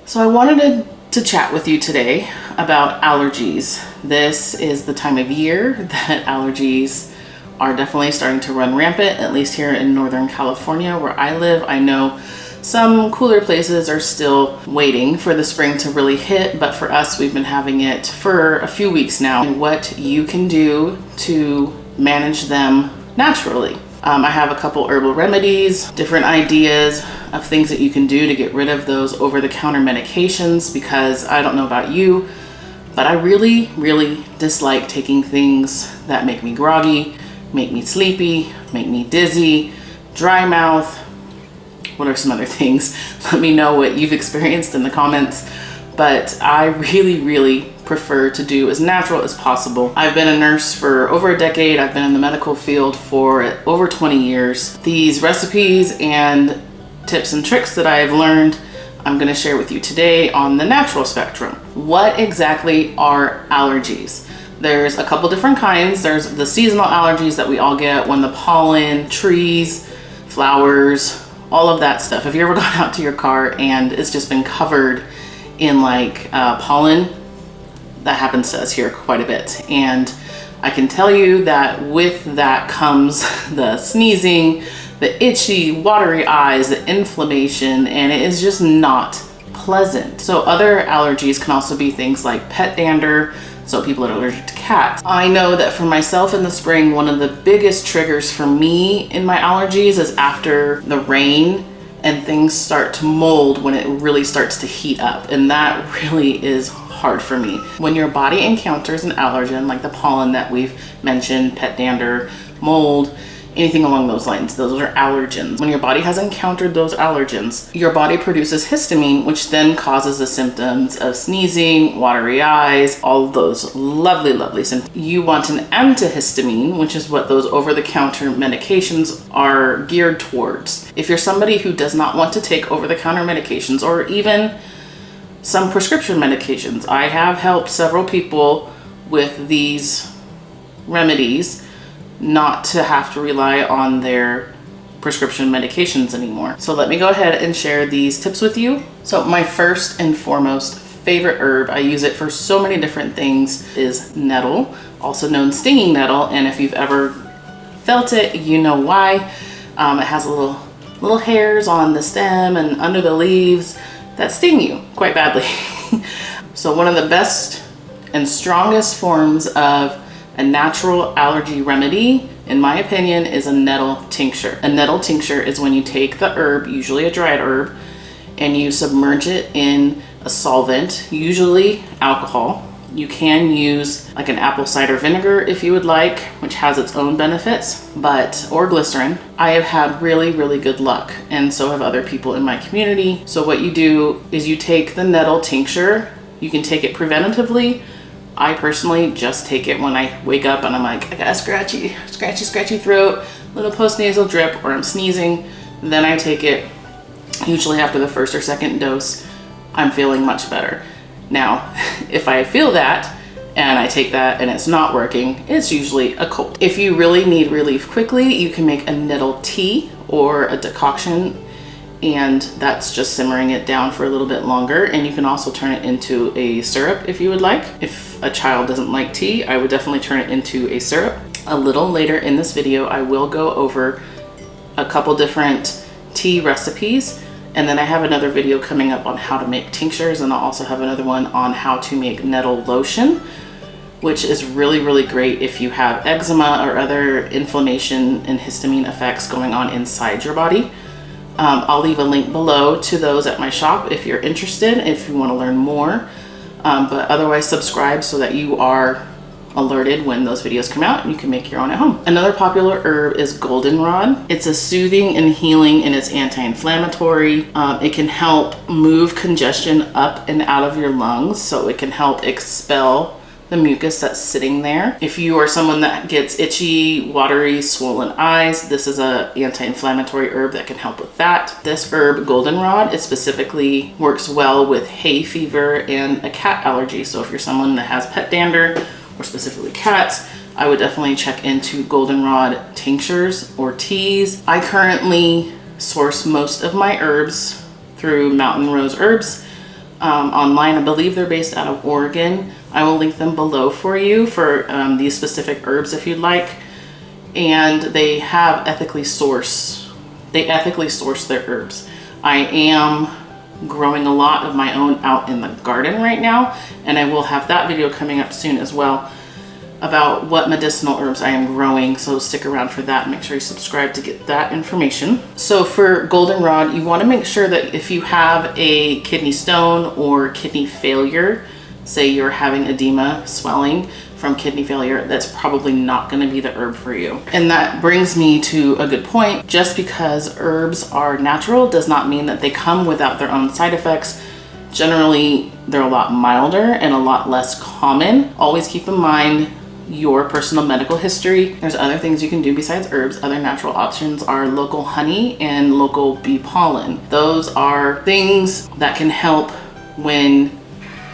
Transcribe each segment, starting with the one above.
So I wanted to chat with you today about allergies. This is the time of year that allergies are definitely starting to run rampant, at least here in Northern California where I live. I know some cooler places are still waiting for the spring to really hit, but for us, we've been having it for a few weeks now. And what you can do to manage them naturally. I have a couple herbal remedies, different ideas of things that you can do to get rid of those over-the-counter medications, because I don't know about you, but I really dislike taking things that make me groggy, make me sleepy, make me dizzy, dry mouth. What are some other things? Let me know what you've experienced in the comments. But I really prefer to do as natural as possible. I've been a nurse for over a decade. I've been in the medical field for over 20 years. These recipes and tips and tricks that I've learned, I'm gonna share with you today on the natural spectrum. What exactly are allergies? There's a couple different kinds. There's the seasonal allergies that we all get when the pollen, trees, flowers, all of that stuff. Have you ever gone out to your car and it's just been covered in like pollen? That happens to us here quite a bit. And I can tell you that with that comes the sneezing, the itchy, watery eyes, the inflammation, and it is just not pleasant. So other allergies can also be things like pet dander, so people that are allergic to cats. I know that for myself in the spring, one of the biggest triggers for me in my allergies is after the rain and things start to mold when it really starts to heat up. And that really is hard for me. When your body encounters an allergen, like the pollen that we've mentioned, pet dander, mold, anything along those lines, those are allergens. When your body has encountered those allergens, your body produces histamine, which then causes the symptoms of sneezing, watery eyes, all of those lovely symptoms. You want an antihistamine, which is what those over-the-counter medications are geared towards. If you're somebody who does not want to take over-the-counter medications, or even some prescription medications, I have helped several people with these remedies not to have to rely on their prescription medications anymore. So let me go ahead and share these tips with you. So my first and foremost favorite herb, I use it for so many different things, is nettle, also known stinging nettle. And if you've ever felt it, you know why. It has little hairs on the stem and under the leaves that sting you quite badly. So one of the best and strongest forms of a natural allergy remedy, in my opinion, is a nettle tincture. A nettle tincture is when you take the herb, usually a dried herb, and you submerge it in a solvent, usually alcohol. You can use like an apple cider vinegar if you would like, which has its own benefits, or glycerin. I have had really good luck, and so have other people in my community. So what you do is you take the nettle tincture. You can take it preventatively. I personally just take it when I wake up and I'm like, I got a scratchy throat, little postnasal drip, or I'm sneezing. Then I take it. Usually after the first or second dose, I'm feeling much better. Now, if I feel that and I take that and it's not working, it's usually a cold. If you really need relief quickly, you can make a nettle tea or a decoction, and that's just simmering it down for a little bit longer. And you can also turn it into a syrup if you would like. If a child doesn't like tea, I would definitely turn it into a syrup. A little later in this video, I will go over a couple different tea recipes. And then I have another video coming up on how to make tinctures, and I'll also have another one on how to make nettle lotion, which is really great if you have eczema or other inflammation and histamine effects going on inside your body. I'll leave a link below to those at my shop if you're interested, if you want to learn more. But otherwise, subscribe so that you are alerted when those videos come out and you can make your own at home. Another popular herb is goldenrod. It's a soothing and healing, and it's anti-inflammatory. It can help move congestion up and out of your lungs, so it can help expel the mucus that's sitting there. If you are someone that gets itchy, watery, swollen eyes, this is a anti-inflammatory herb that can help with that. This herb, goldenrod, it specifically works well with hay fever and a cat allergy. So if you're someone that has pet dander, or specifically cats, I would definitely check into goldenrod tinctures or teas. I currently source most of my herbs through Mountain Rose Herbs. online. I believe they're based out of Oregon. I will link them below for you for these specific herbs if you'd like. And they have ethically sourced their herbs. I am growing a lot of my own out in the garden right now, and I will have that video coming up soon as well about what medicinal herbs I am growing, so stick around for that. Make sure you subscribe to get that information. So for goldenrod, you want to make sure that if you have a kidney stone or kidney failure, say you're having edema, swelling from kidney failure, that's probably not going to be the herb for you. And that brings me to a good point. Just because herbs are natural does not mean that they come without their own side effects. Generally, they're a lot milder and a lot less common. Always keep in mind your personal medical history. There's other things you can do besides herbs. Other natural options are local honey and local bee pollen. Those are things that can help when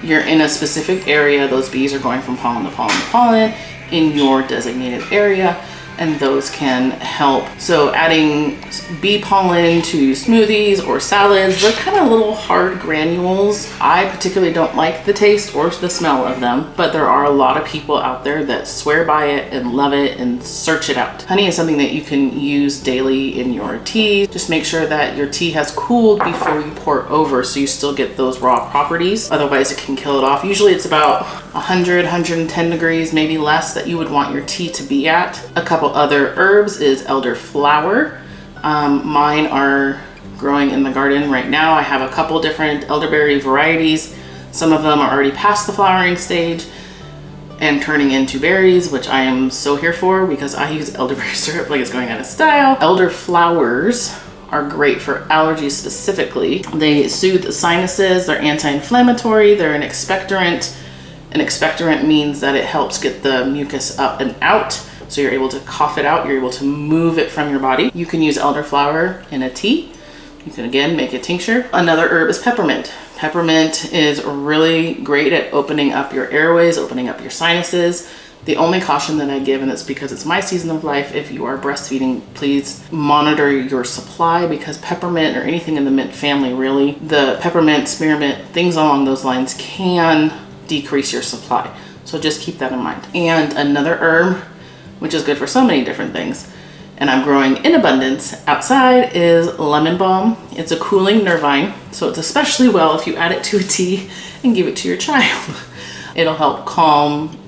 you're in a specific area. Those bees are going from pollen to pollen to pollen in your designated area, and those can help. So adding bee pollen to smoothies or salads, they're kind of little hard granules. I particularly don't like the taste or the smell of them, but there are a lot of people out there that swear by it and love it and search it out. Honey is something that you can use daily in your tea. Just make sure that your tea has cooled before you pour over so you still get those raw properties. Otherwise it can kill it off. Usually it's about 100, 110 degrees, maybe less, that you would want your tea to be at. A couple other herbs is elderflower. Mine are growing in the garden right now. I have a couple different elderberry varieties. Some of them are already past the flowering stage and turning into berries, which I am so here for because I use elderberry syrup like it's going out of style. Elderflowers are great for allergies specifically. They soothe the sinuses, they're anti-inflammatory, they're an expectorant. An expectorant means that it helps get the mucus up and out, so you're able to cough it out, you're able to move it from your body. You can use elderflower in a tea. You can again make a tincture. Another herb is peppermint. Peppermint is really great at opening up your airways, opening up your sinuses. The only caution that I give, and it's because it's my season of life, if you are breastfeeding, please monitor your supply, because peppermint, or anything in the mint family really, the peppermint, spearmint, things along those lines can decrease your supply. So just keep that in mind. And another herb, which is good for so many different things, and I'm growing in abundance outside, is lemon balm. It's a cooling nervine, so it's especially well if you add it to a tea and give it to your child. It'll help calm,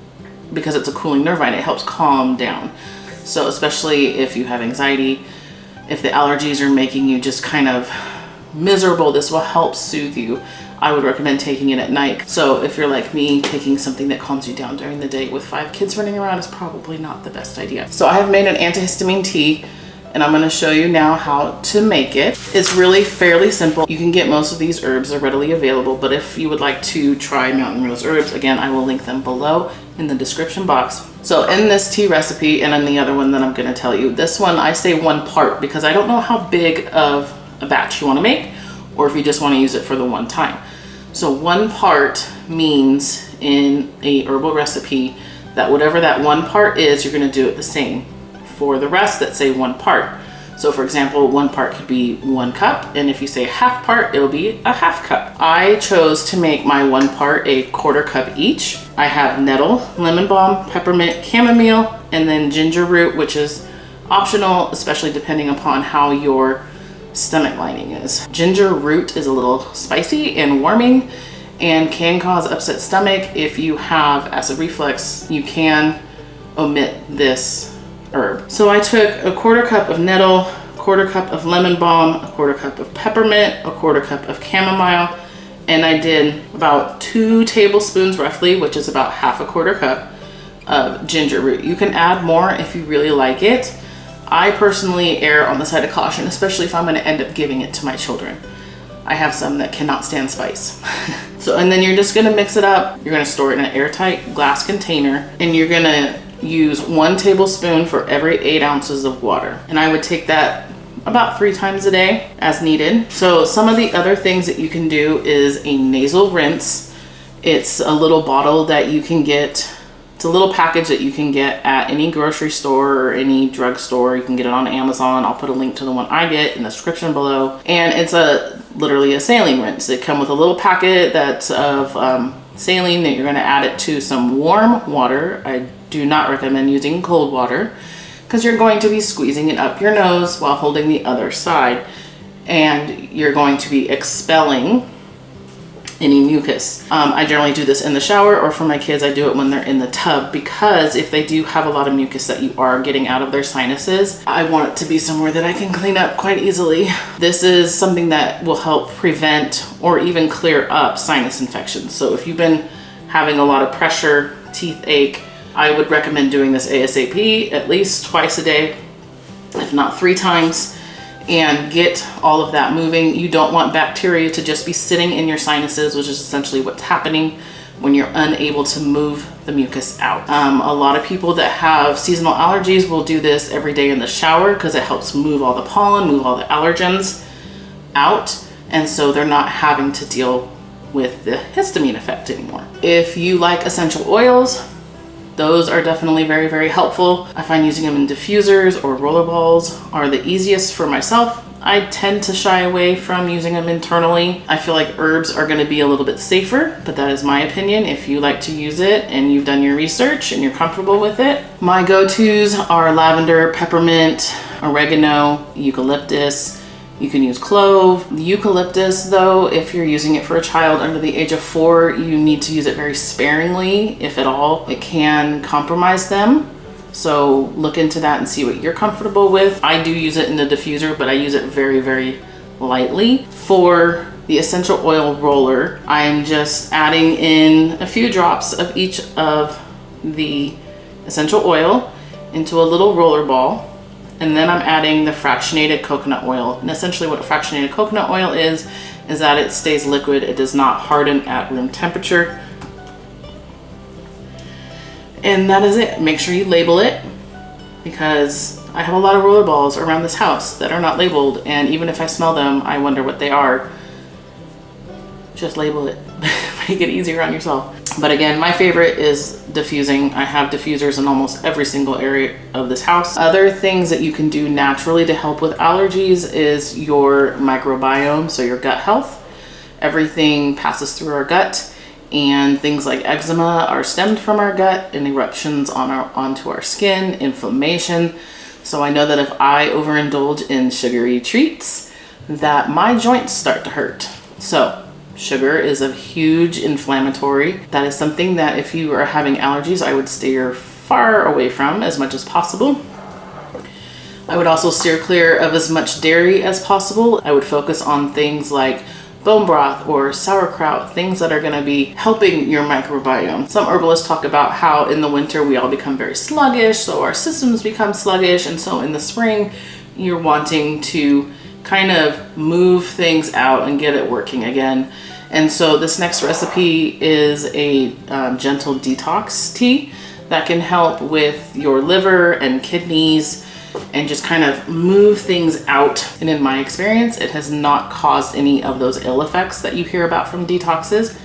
because it's a cooling nervine, it helps calm down. So especially if you have anxiety, if the allergies are making you just kind of miserable, this will help soothe you. I would recommend taking it at night. So if you're like me, taking something that calms you down during the day with 5 kids running around is probably not the best idea. So I have made an antihistamine tea, and I'm gonna show you now how to make it. It's really fairly simple. You can get most of these herbs, they're readily available, but if you would like to try Mountain Rose herbs, again, I will link them below in the description box. So in this tea recipe, and in the other one that I'm gonna tell you, this one I say 1 part because I don't know how big of a batch you wanna make, or if you just wanna use it for the one time. So 1 part means in a herbal recipe that whatever that 1 part is, you're gonna do it the same for the rest that say 1 part. So for example, 1 part could be 1 cup, and if you say half part, it'll be a half cup. I chose to make my 1 part a 1/4 cup each. I have nettle, lemon balm, peppermint, chamomile, and then ginger root, which is optional, especially depending upon how your stomach lining is. Ginger root is a little spicy and warming and can cause upset stomach. If you have acid reflux, you can omit this herb. So I took a 1/4 cup of nettle, 1/4 cup of lemon balm, a 1/4 cup of peppermint, a 1/4 cup of chamomile, and I did about 2 tablespoons roughly, which is about half a 1/4 cup of ginger root. You can add more if you really like it. I personally err on the side of caution, especially if I'm gonna end up giving it to my children. I have some that cannot stand spice. So, and then you're just gonna mix it up. You're gonna store it in an airtight glass container, and you're gonna use 1 tablespoon for every 8 ounces of water. And I would take that about 3 times a day as needed. So some of the other things that you can do is a nasal rinse. It's a little bottle that you can get It's a little package that you can get at any grocery store or any drugstore. You can get it on Amazon. I'll put a link to the one I get in the description below. And it's literally a saline rinse. It comes with a little packet that's of saline that you're going to add it to some warm water. I do not recommend using cold water because you're going to be squeezing it up your nose while holding the other side. And you're going to be expelling any mucus. I generally do this in the shower, or for my kids, I do it when they're in the tub, because if they do have a lot of mucus that you are getting out of their sinuses, I want it to be somewhere that I can clean up quite easily. This is something that will help prevent or even clear up sinus infections. So if you've been having a lot of pressure, teeth ache, I would recommend doing this ASAP, at least twice a day, if not 3 times. And get all of that moving. You don't want bacteria to just be sitting in your sinuses, which is essentially what's happening when you're unable to move the mucus out. A lot of people that have seasonal allergies will do this every day in the shower because it helps move all the pollen, move all the allergens out, and so they're not having to deal with the histamine effect anymore. If you like essential oils, those are definitely very, very helpful. I find using them in diffusers or roller balls are the easiest for myself. I tend to shy away from using them internally. I feel like herbs are going to be a little bit safer, but that is my opinion. If you like to use it and you've done your research and you're comfortable with it. My go-tos are lavender, peppermint, oregano, eucalyptus. You can use clove. The eucalyptus, though, if you're using it for a child under the age of 4, you need to use it very sparingly, if at all. It can compromise them. So look into that and see what you're comfortable with. I do use it in the diffuser, but I use it very, very lightly. For the essential oil roller, I'm just adding in a few drops of each of the essential oil into a little roller ball. And then I'm adding the fractionated coconut oil. And essentially what a fractionated coconut oil is that it stays liquid. It does not harden at room temperature. And that is it. Make sure you label it, because I have a lot of roller balls around this house that are not labeled. And even if I smell them, I wonder what they are. Just label it. Make it easier on yourself. But again, my favorite is diffusing. I have diffusers in almost every single area of this house. Other things that you can do naturally to help with allergies is your microbiome, so your gut health. Everything passes through our gut, and things like eczema are stemmed from our gut, and eruptions onto our skin, inflammation. So I know that if I overindulge in sugary treats, that my joints start to hurt. So sugar is a huge inflammatory. That is something that if you are having allergies, I would steer far away from as much as possible. I would also steer clear of as much dairy as possible. I would focus on things like bone broth or sauerkraut, things that are going to be helping your microbiome. Some herbalists talk about how in the winter we all become very sluggish, so our systems become sluggish, and so in the spring you're wanting to kind of move things out and get it working again. And so this next recipe is a gentle detox tea that can help with your liver and kidneys and just kind of move things out. And in my experience, it has not caused any of those ill effects that you hear about from detoxes,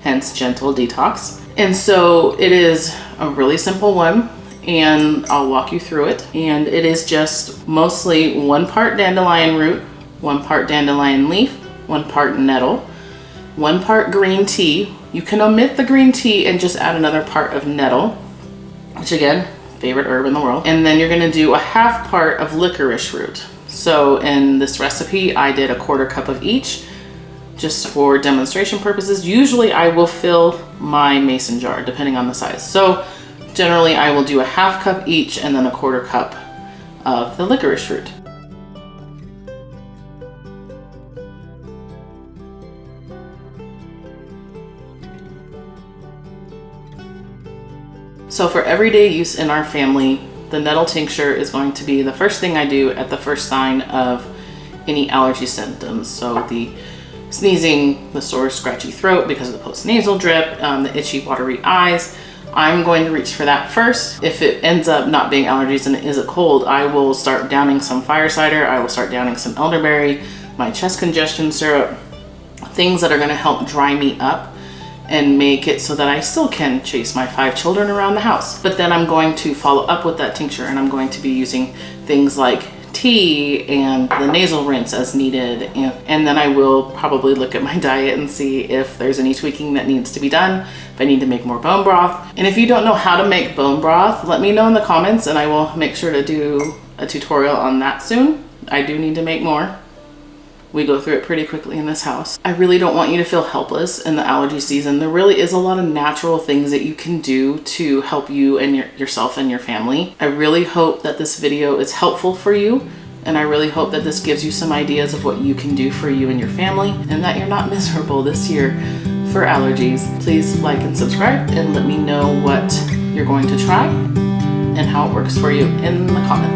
hence gentle detox. And so it is a really simple one, and I'll walk you through it. And it is just mostly 1 part dandelion root, 1 part dandelion leaf, 1 part nettle, 1 part green tea. You can omit the green tea and just add another part of nettle, which again, favorite herb in the world. And then you're gonna do a 1/2 part of licorice root. So in this recipe, I did 1/4 cup of each, just for demonstration purposes. Usually I will fill my mason jar, depending on the size. So generally I will do a 1/2 cup each and then 1/4 cup of the licorice root. So for everyday use in our family, the nettle tincture is going to be the first thing I do at the first sign of any allergy symptoms. So the sneezing, the sore scratchy throat because of the postnasal drip, the itchy watery eyes. I'm going to reach for that first. If it ends up not being allergies and it is a cold, I will start downing some fire cider. I will start downing some elderberry, my chest congestion syrup, things that are gonna help dry me up and make it so that I still can chase my 5 children around the house. But then I'm going to follow up with that tincture, and I'm going to be using things like tea and the nasal rinse as needed, and then I will probably look at my diet and see if there's any tweaking that needs to be done, if I need to make more bone broth. And if you don't know how to make bone broth, let me know in the comments and I will make sure to do a tutorial on that soon. I do need to make more. We go through it pretty quickly in this house. I really don't want you to feel helpless in the allergy season. There really is a lot of natural things that you can do to help you and yourself and your family. I really hope that this video is helpful for you, and I really hope that this gives you some ideas of what you can do for you and your family, and that you're not miserable this year for allergies. Please like and subscribe and let me know what you're going to try and how it works for you in the comments.